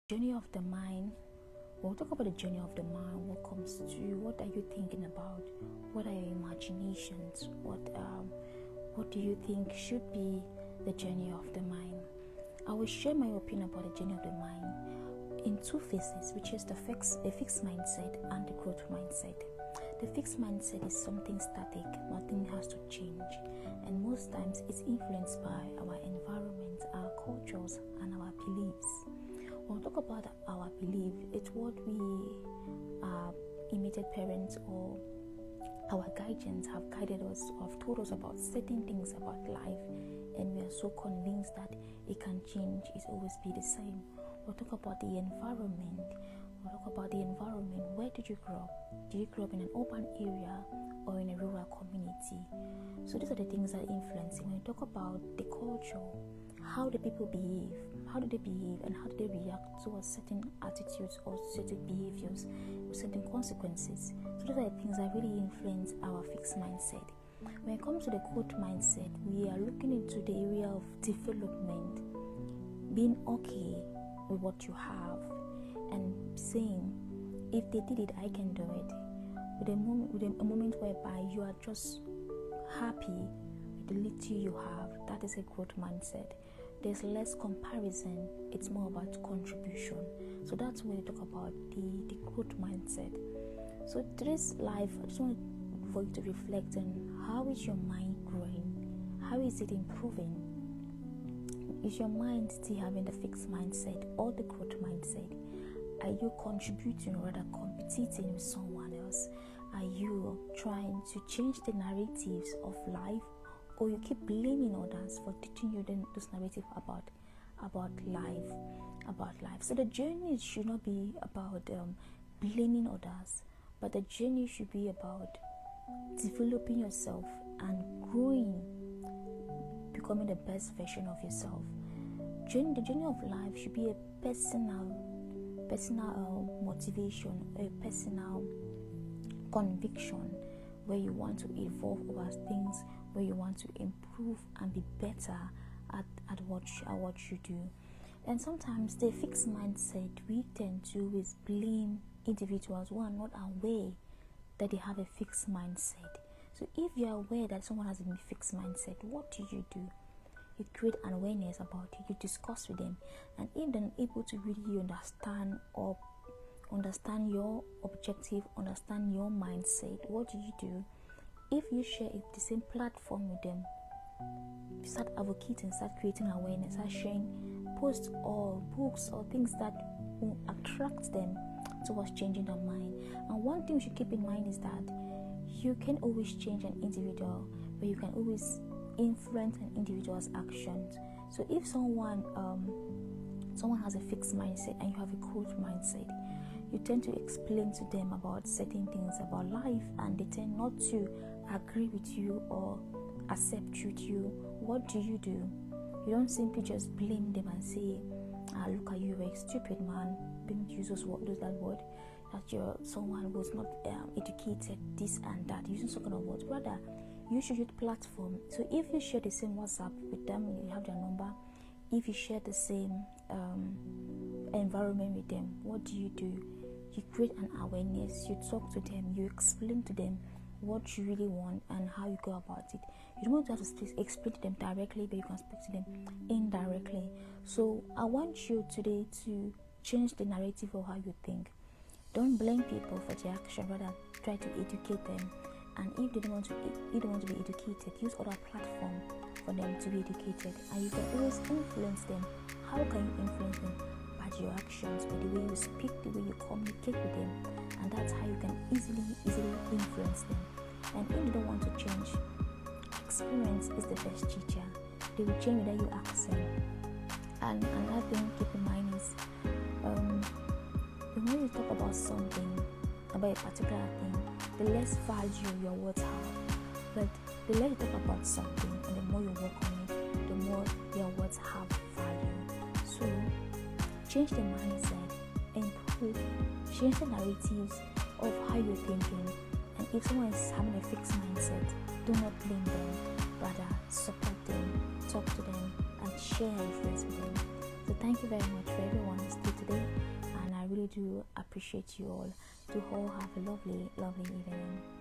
Journey of the mind. We'll talk about the journey of the mind. What comes to you? What are you thinking about? What are your imaginations? What do you think should be the journey of the mind? I will share my opinion about the journey of the mind in two phases, which is the fixed mindset and the growth mindset. The fixed mindset is something static, nothing has to change, and most times it's influenced by our environment, our cultures, and our beliefs. When we talk about our belief, it's what we immediate parents or our guardians have guided us or have told us about certain things about life, and we are so convinced that it can change, it always be the same. We'll talk about the environment. Where did you grow up? Did you grow up in an urban area or in a rural community? So these are the things that influence. When we talk about the culture, how do people behave? How do they behave and how do they react towards certain attitudes or certain behaviors with certain consequences? So those are the things that really influence our fixed mindset. When it comes to the growth mindset, we are looking into the area of development, being okay with what you have, and saying, if they did it, I can do it. With a moment whereby you are just happy with the little you have, that is a growth mindset. There's less comparison, it's more about contribution. So that's when we talk about the growth mindset. So today's life, I just want for you to reflect on how is your mind growing? How is it improving? Is your mind still having the fixed mindset or the growth mindset? Are you contributing or rather competing with someone else? Are you trying to change the narratives of life, or you keep blaming others for teaching you this narrative about life? So the journey should not be about blaming others, but the journey should be about developing yourself and growing, becoming the best version of yourself. The journey of life should be a personal motivation, a personal conviction, where you want to evolve over things, where you want to improve and be better at what you do. And sometimes the fixed mindset we tend to is blame individuals who are not aware that they have a fixed mindset. So if you are aware that someone has a fixed mindset, what do? You create an awareness about it, you discuss with them, and if they're able to really understand your objective, understand your mindset, what do? If you share the same platform with them, you start advocating, start creating awareness, start sharing posts or books or things that will attract them towards changing their mind. And one thing you should keep in mind is that you can always change an individual, but you can always influence an individual's actions. So if someone has a fixed mindset and you have a growth mindset, you tend to explain to them about certain things about life, and they tend not to agree with you or accept with you. What do? You don't simply just blame them and say, look at you, you're a stupid man, being used that word, that you're someone who's not educated, this and that, using some kind of words. Rather, you should use platform. So if you share the same WhatsApp with them, you have their number. If you share the same environment with them, what do? You create an awareness, you talk to them, you explain to them what you really want and how you go about it. You don't have to explain to them directly, but you can speak to them indirectly. So I want you today to change the narrative of how you think. Don't blame people for their action, rather try to educate them. And if they don't want to be educated, use other platform for them to be educated. And you can always influence them. How can you influence them? By your actions, by the way you speak, the way you communicate with them. And that's how you can easily influence them. And if they don't want to change, experience is the best teacher. They will change without you ask them. And another thing keep in mind is the more you talk about something, about a particular thing, the less value your words have. But the less you talk about something and the more you work on it, the more your words have value. So change the mindset, improve, change the narratives of how you're thinking. And if someone is having a fixed mindset, do not blame them, rather support them, talk to them, and share ideas with them. So thank you very much for everyone who stayed today. do appreciate you all. Do all have a lovely, lovely evening.